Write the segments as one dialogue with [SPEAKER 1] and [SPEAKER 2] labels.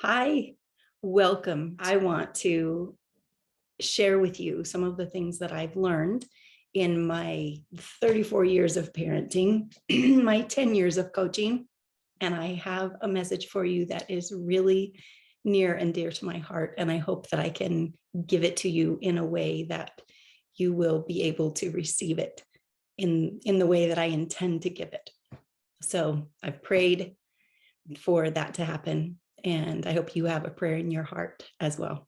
[SPEAKER 1] Hi, welcome. I want to share with you some of the things that I've learned in my 34 years of parenting, my 10 years of coaching, and I have a message for you that is really near and dear to my heart, and I hope that I can give it to you in a way that you will be able to receive it in the way that I intend to give it. So I've prayed for that to happen, and I hope you have a prayer in your heart as well.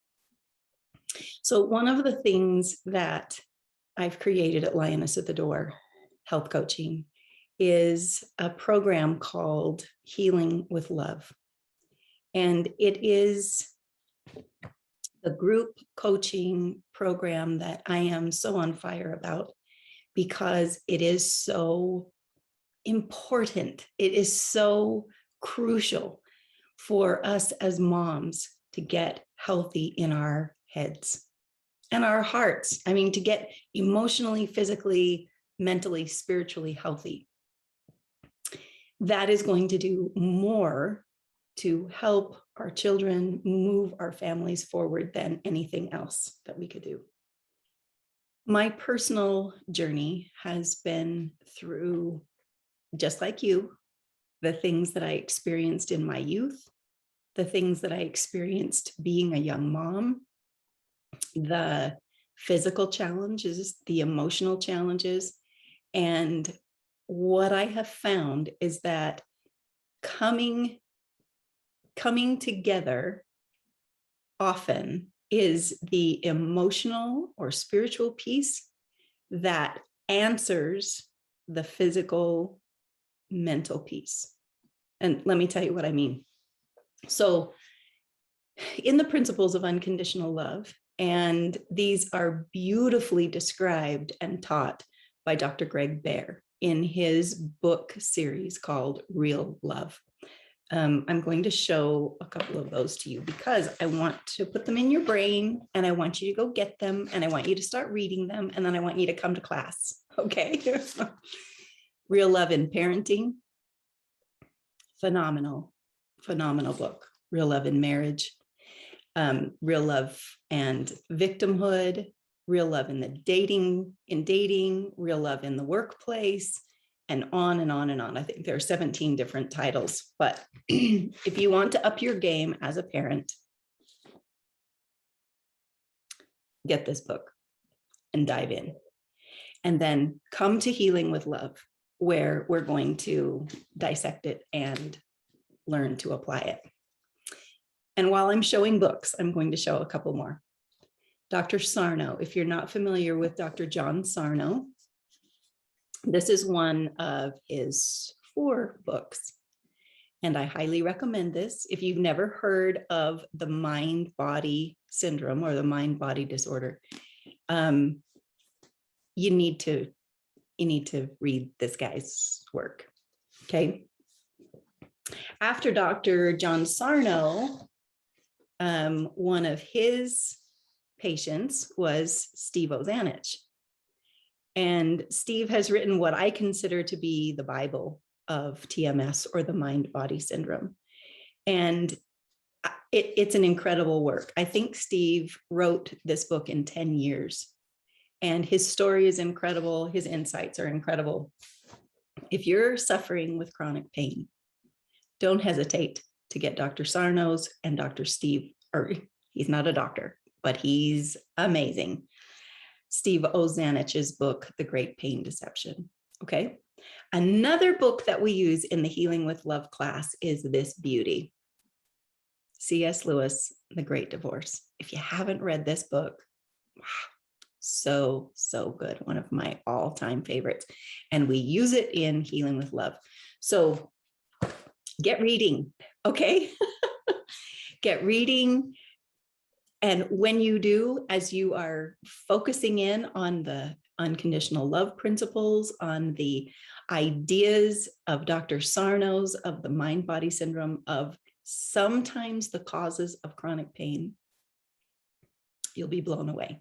[SPEAKER 1] So one of the things that I've created at Lioness at the Door Health Coaching is a program called Healing with Love. And it is a group coaching program that I am so on fire about because it is so important. It is so crucial for us as moms to get healthy in our heads and our hearts. I mean, to get emotionally, physically, mentally, spiritually healthy. That is going to do more to help our children move our families forward than anything else that we could do. My personal journey has been through, just like you, the things that I experienced in my youth, the things that I experienced being a young mom, the physical challenges, the emotional challenges. And what I have found is that coming together often is the emotional or spiritual piece that answers the physical, mental piece. And let me tell you what I mean. So in the principles of unconditional love, and these are beautifully described and taught by Dr. Greg Bear in his book series called Real Love. I'm going to show a couple of those to you because I want to put them in your brain, and I want you to go get them, and I want you to start reading them, and then I want you to come to class. Okay. Real Love in Parenting. Phenomenal book. Real Love in Marriage. Real Love and Victimhood. Real Love in dating, Real Love in the Workplace, and on and on and on. I think there are 17 different titles, but if you want to up your game as a parent, get this book and dive in. And then come to Healing with Love, where we're going to dissect it and learn to apply it. And while I'm showing books, I'm going to show a couple more. Dr. Sarno, if you're not familiar with Dr. John Sarno, this is one of his 4 books. And I highly recommend this. If you've never heard of the mind-body syndrome or the mind-body disorder, you need to read this guy's work. Okay. After Dr. John Sarno, one of his patients was Steve Ozanich. And Steve has written what I consider to be the Bible of TMS, or the mind-body syndrome. And it's an incredible work. I think Steve wrote this book in 10 years. And his story is incredible. His insights are incredible. If you're suffering with chronic pain, don't hesitate to get Dr. Sarno's and Dr. Steve, or he's not a doctor, but he's amazing, Steve Ozanich's book, The Great Pain Deception. Okay. Another book that we use in the Healing with Love class is this beauty, C.S. Lewis, The Great Divorce. If you haven't read this book, wow, so good. One of my all-time favorites. And we use it in Healing with Love. So get reading, okay? Get reading. And when you do, as you are focusing in on the unconditional love principles, on the ideas of Dr. Sarno's, of the mind-body syndrome, of sometimes the causes of chronic pain, you'll be blown away.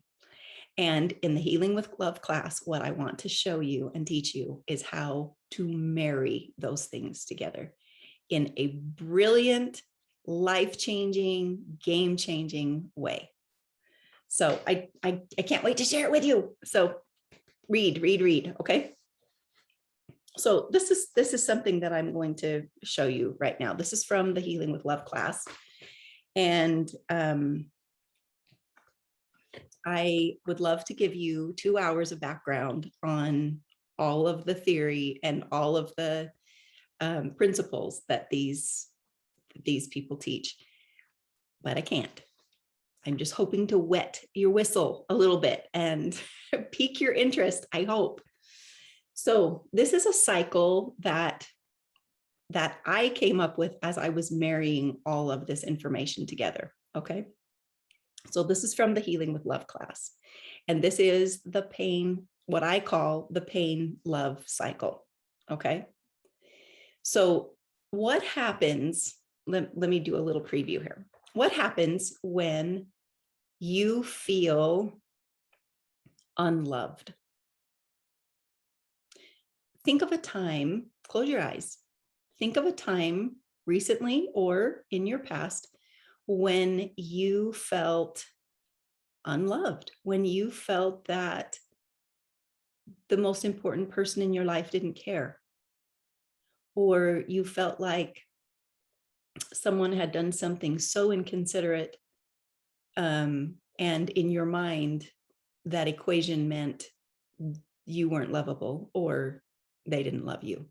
[SPEAKER 1] And in the Healing with Love class, what I want to show you and teach you is how to marry those things together in a brilliant life-changing, game-changing way. So I can't wait to share it with you. So read, okay? So this is something that I'm going to show you right now. This is from the Healing with Love class. And I would love to give you 2 hours of background on all of the theory and all of the principles that these people teach, but I can't. I'm just hoping to wet your whistle a little bit and pique your interest, I hope. So this is a cycle that I came up with as I was marrying all of this information together, okay? So this is from the Healing with Love class. And this is the pain, what I call the pain love cycle, okay? So what happens, let me do a little preview here. What happens when you feel unloved? Think of a time, close your eyes. Think of a time recently or in your past when you felt unloved, when you felt that the most important person in your life didn't care, or you felt like someone had done something so inconsiderate, and in your mind, that equation meant you weren't lovable or they didn't love you.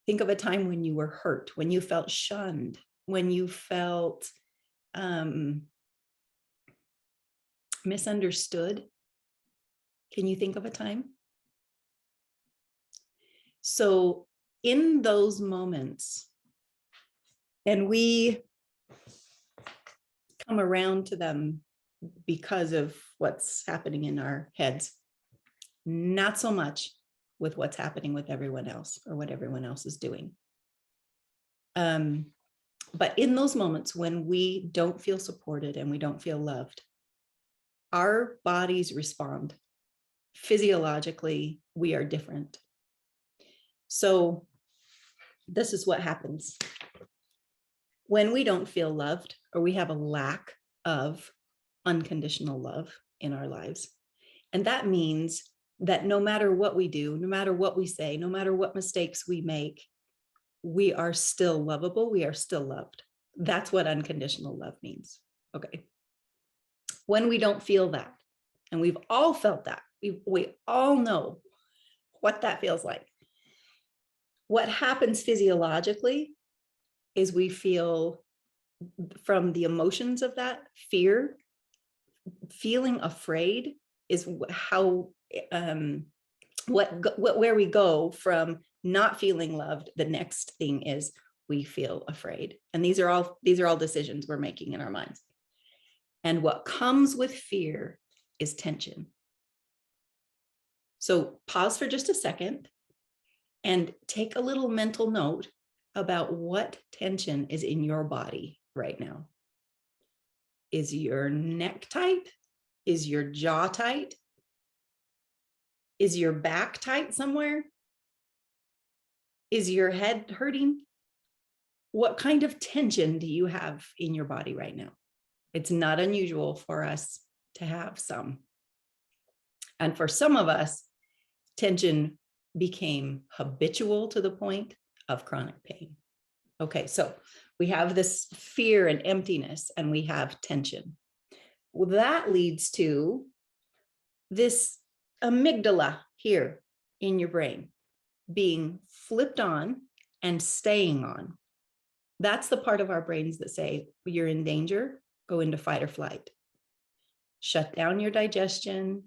[SPEAKER 1] Think of a time when you were hurt, when you felt shunned, when you felt misunderstood. Can you think of a time? So in those moments, and we come around to them because of what's happening in our heads, not so much with what's happening with everyone else or what everyone else is doing. But in those moments when we don't feel supported and we don't feel loved, our bodies respond. Physiologically, we are different. So this is what happens when we don't feel loved, or we have a lack of unconditional love in our lives. And that means that no matter what we do, no matter what we say, no matter what mistakes we make, we are still lovable, we are still loved. That's what unconditional love means, okay? When we don't feel that, and we've all felt that, we all know what that feels like. What happens physiologically is we feel, from the emotions of that fear, feeling afraid is how where we go from not feeling loved. The next thing is we feel afraid, and these are all decisions we're making in our minds. And what comes with fear is tension. So pause for just a second and take a little mental note about what tension is in your body right now. Is your neck tight? Is your jaw tight? Is your back tight somewhere? Is your head hurting? What kind of tension do you have in your body right now? It's not unusual for us to have some. And for some of us, tension became habitual to the point of chronic pain. Okay, so we have this fear and emptiness, and we have tension. Well, that leads to this amygdala here in your brain being flipped on and staying on. That's the part of our brains that say, you're in danger, go into fight or flight. Shut down your digestion.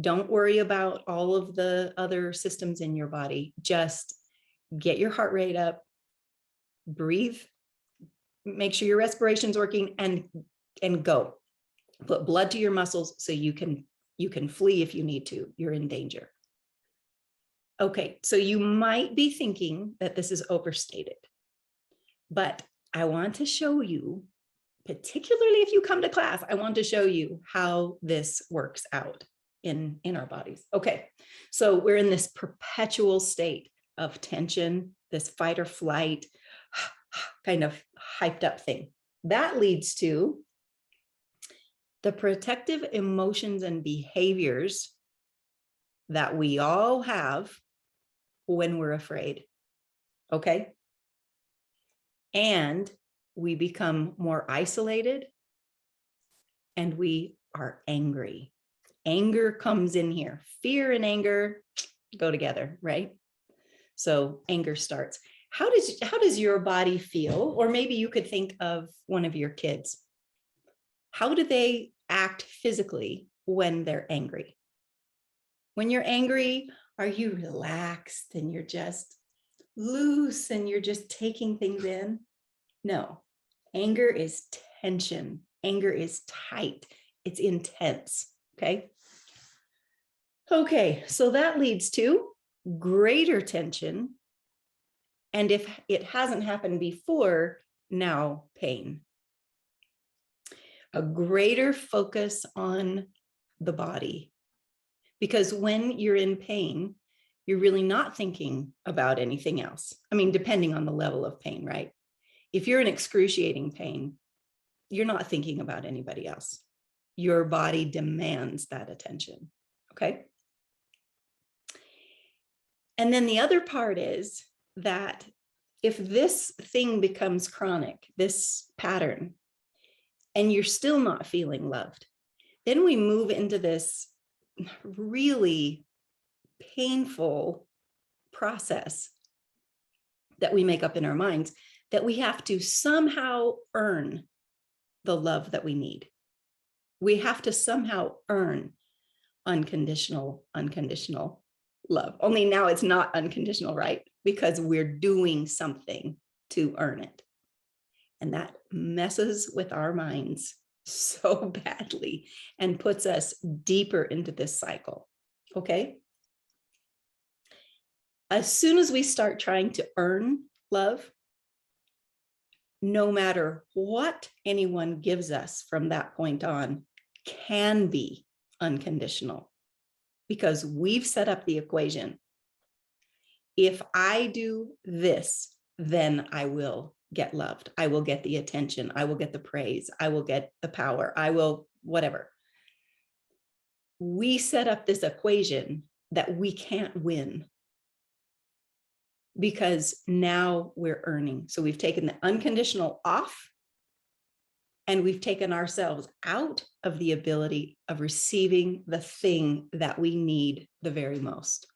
[SPEAKER 1] Don't worry about all of the other systems in your body. Just get your heart rate up, breathe, make sure your respiration's working, and go. Put blood to your muscles so you can flee if you need to. You're in danger. Okay, so you might be thinking that this is overstated, but I want to show you, particularly if you come to class, I want to show you how this works out in our bodies. Okay, so we're in this perpetual state of tension, this fight or flight, kind of hyped up thing. That leads to the protective emotions and behaviors that we all have when we're afraid. Okay. And we become more isolated and we are angry. Anger comes in here. Fear and anger go together, right? So anger starts. How does your body feel? Or maybe you could think of one of your kids. How do they act physically when they're angry? When you're angry, are you relaxed and you're just loose and you're just taking things in? No, anger is tension. Anger is tight. It's intense. Okay. Okay. So that leads to greater tension. And if it hasn't happened before, now pain. A greater focus on the body. Because when you're in pain, you're really not thinking about anything else. I mean, depending on the level of pain, right? If you're in excruciating pain, you're not thinking about anybody else. Your body demands that attention. Okay. And then the other part is that if this thing becomes chronic, this pattern, and you're still not feeling loved, then we move into this really painful process that we make up in our minds that we have to somehow earn the love that we need. We have to somehow earn unconditional love. Only now it's not unconditional, right? Because we're doing something to earn it. And that messes with our minds so badly and puts us deeper into this cycle. Okay. As soon as we start trying to earn love, no matter what anyone gives us from that point on can be unconditional, because we've set up the equation. If I do this, then I will get loved. I will get the attention. I will get the praise. I will get the power. I will whatever. We set up this equation that we can't win because now we're earning. So we've taken the unconditional off and we've taken ourselves out of the ability of receiving the thing that we need the very most.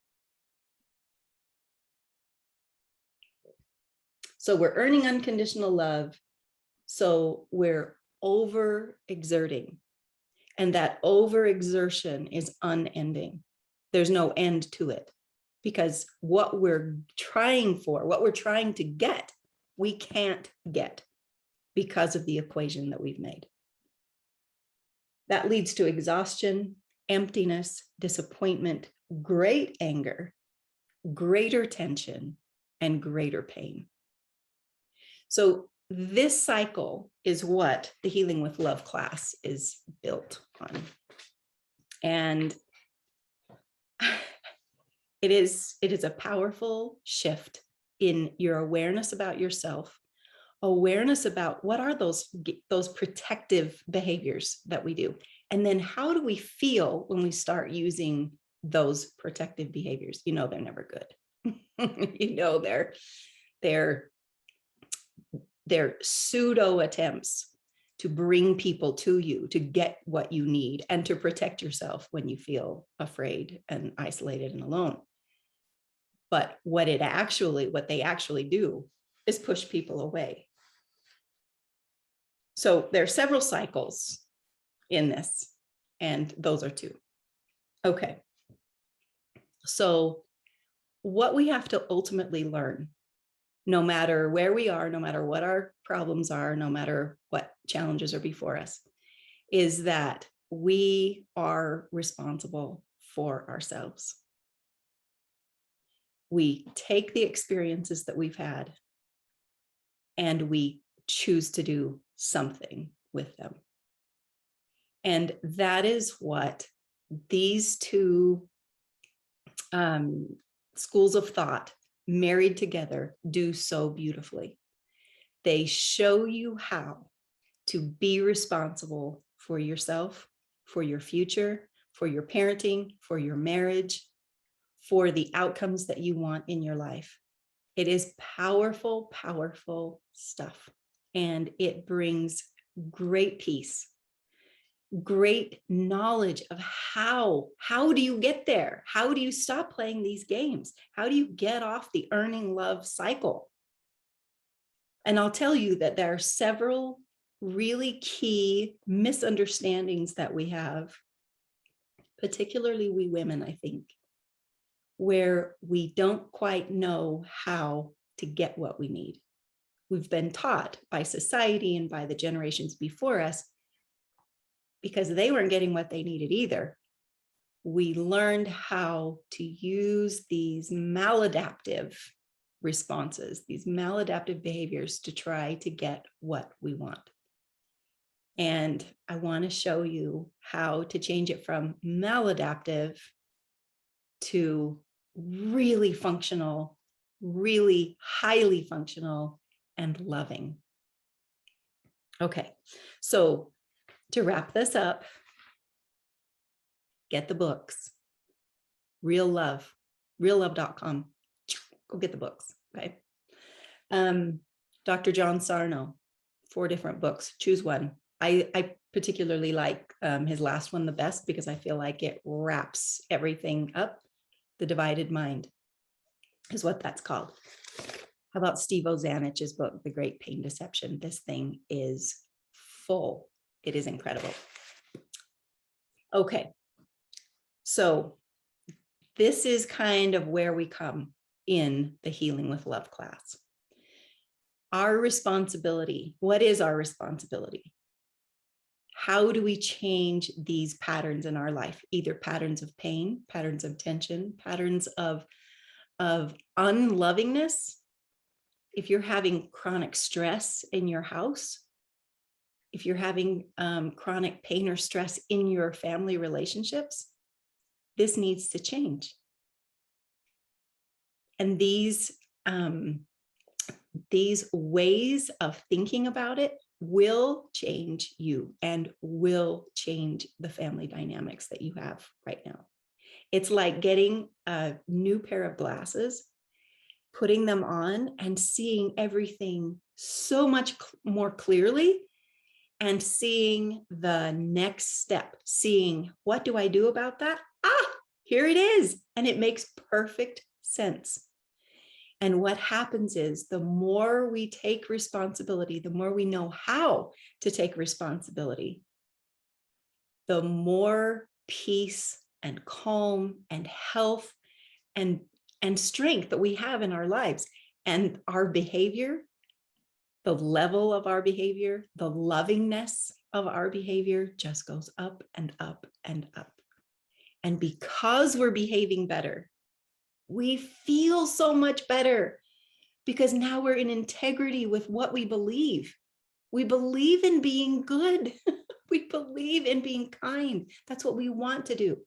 [SPEAKER 1] So we're earning unconditional love. So we're overexerting. And that overexertion is unending. There's no end to it. Because what we're trying for, what we're trying to get, we can't get because of the equation that we've made. That leads to exhaustion, emptiness, disappointment, great anger, greater tension, and greater pain. So this cycle is what the Healing with Love class is built on. And it is a powerful shift in your awareness about yourself, awareness about what are those protective behaviors that we do. And then how do we feel when we start using those protective behaviors? You know, they're never good. You know, they're pseudo attempts to bring people to you, to get what you need and to protect yourself when you feel afraid and isolated and alone. But what they actually do is push people away. So there are several cycles in this, and those are two. Okay. So what we have to ultimately learn, no matter where we are, no matter what our problems are, no matter what challenges are before us, is that we are responsible for ourselves. We take the experiences that we've had and we choose to do something with them. And that is what these two schools of thought married together do so beautifully. They show you how to be responsible for yourself, for your future, for your parenting, for your marriage, for the outcomes that you want in your life. It is powerful, powerful stuff. And it brings great peace, great knowledge of how do you get there? How do you stop playing these games? How do you get off the earning love cycle? And I'll tell you that there are several really key misunderstandings that we have, particularly we women, I think, where we don't quite know how to get what we need. We've been taught by society and by the generations before us, because they weren't getting what they needed either. We learned how to use these maladaptive responses, these maladaptive behaviors to try to get what we want. And I want to show you how to change it from maladaptive to really functional, really highly functional and loving. Okay, so to wrap this up, get the books. Real Love, reallove.com. Go get the books, okay? Dr. John Sarno, 4 different books, choose one. I particularly like his last one the best because I feel like it wraps everything up. The Divided Mind is what that's called. How about Steve Ozanich's book, The Great Pain Deception? This thing is full. It is incredible. Okay, so this is kind of where we come in the Healing with Love class. Our responsibility. What is our responsibility? How do we change these patterns in our life? Either patterns of pain, patterns of tension, patterns of unlovingness. If you're having chronic stress in your house, if you're having chronic pain or stress in your family relationships, this needs to change. And these ways of thinking about it will change you and will change the family dynamics that you have right now. It's like getting a new pair of glasses, putting them on and seeing everything so much more clearly, and seeing the next step, seeing what do I do about that? Here it is. And it makes perfect sense. And what happens is the more we take responsibility, the more we know how to take responsibility, the more peace and calm and health and strength that we have in our lives. And our behavior, the level of our behavior, the lovingness of our behavior just goes up and up and up. And because we're behaving better, we feel so much better because now we're in integrity with what we believe. We believe in being good. We believe in being kind. That's what we want to do.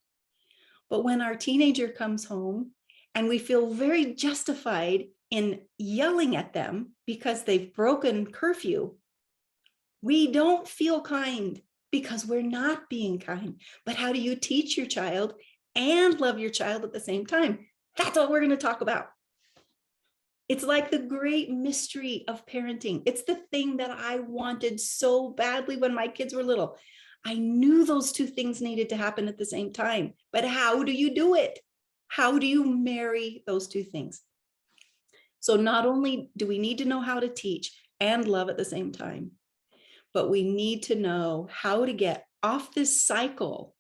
[SPEAKER 1] But when our teenager comes home and we feel very justified in yelling at them because they've broken curfew, we don't feel kind because we're not being kind. But how do you teach your child and love your child at the same time? That's all we're going to talk about. It's like the great mystery of parenting. It's the thing that I wanted so badly when my kids were little. I knew those 2 things needed to happen at the same time, but how do you do it? How do you marry those 2 things? So not only do we need to know how to teach and love at the same time, but we need to know how to get off this cycle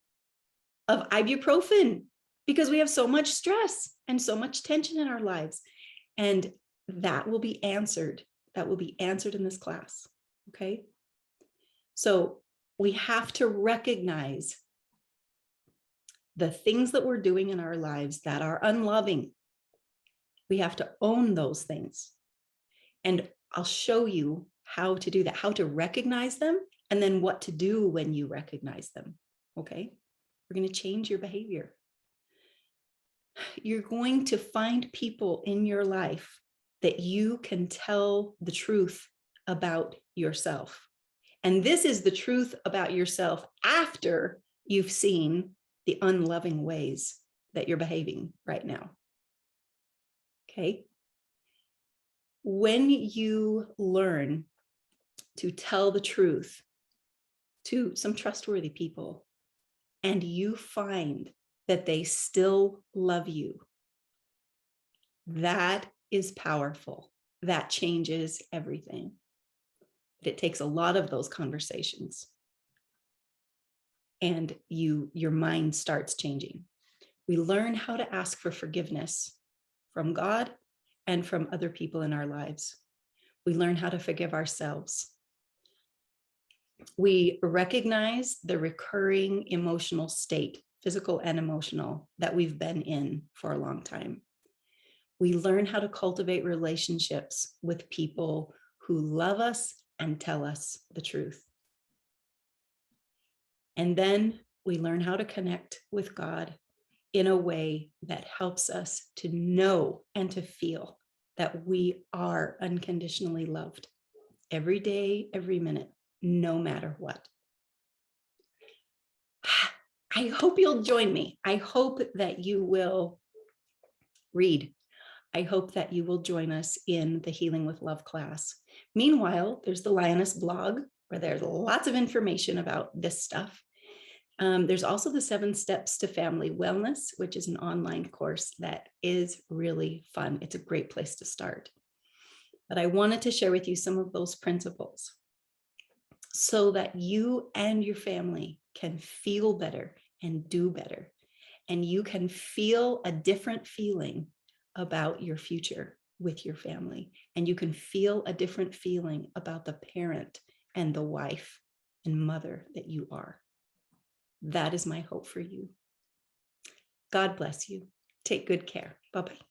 [SPEAKER 1] of ibuprofen because we have so much stress and so much tension in our lives. And that will be answered. That will be answered in this class. Okay. So we have to recognize the things that we're doing in our lives that are unloving. We have to own those things. And I'll show you how to do that, how to recognize them, and then what to do when you recognize them. Okay. We're going to change your behavior. You're going to find people in your life that you can tell the truth about yourself. And this is the truth about yourself after you've seen the unloving ways that you're behaving right now. Okay. When you learn to tell the truth to some trustworthy people, and you find that they still love you, that is powerful. That changes everything. But it takes a lot of those conversations. And your mind starts changing. We learn how to ask for forgiveness from God and from other people in our lives. We learn how to forgive ourselves. We recognize the recurring emotional state, physical and emotional, that we've been in for a long time. We learn how to cultivate relationships with people who love us and tell us the truth. And then we learn how to connect with God in a way that helps us to know and to feel that we are unconditionally loved every day, every minute, no matter what. I hope you'll join me. I hope that you will read. I hope that you will join us in the Healing with Love class. Meanwhile, there's the Lioness blog where there's lots of information about this stuff. There's also the 7 Steps to Family Wellness, which is an online course that is really fun. It's a great place to start. But I wanted to share with you some of those principles so that you and your family can feel better and do better. And you can feel a different feeling about your future with your family. And you can feel a different feeling about the parent and the wife and mother that you are. That is my hope for you. God bless you. Take good care. Bye-bye.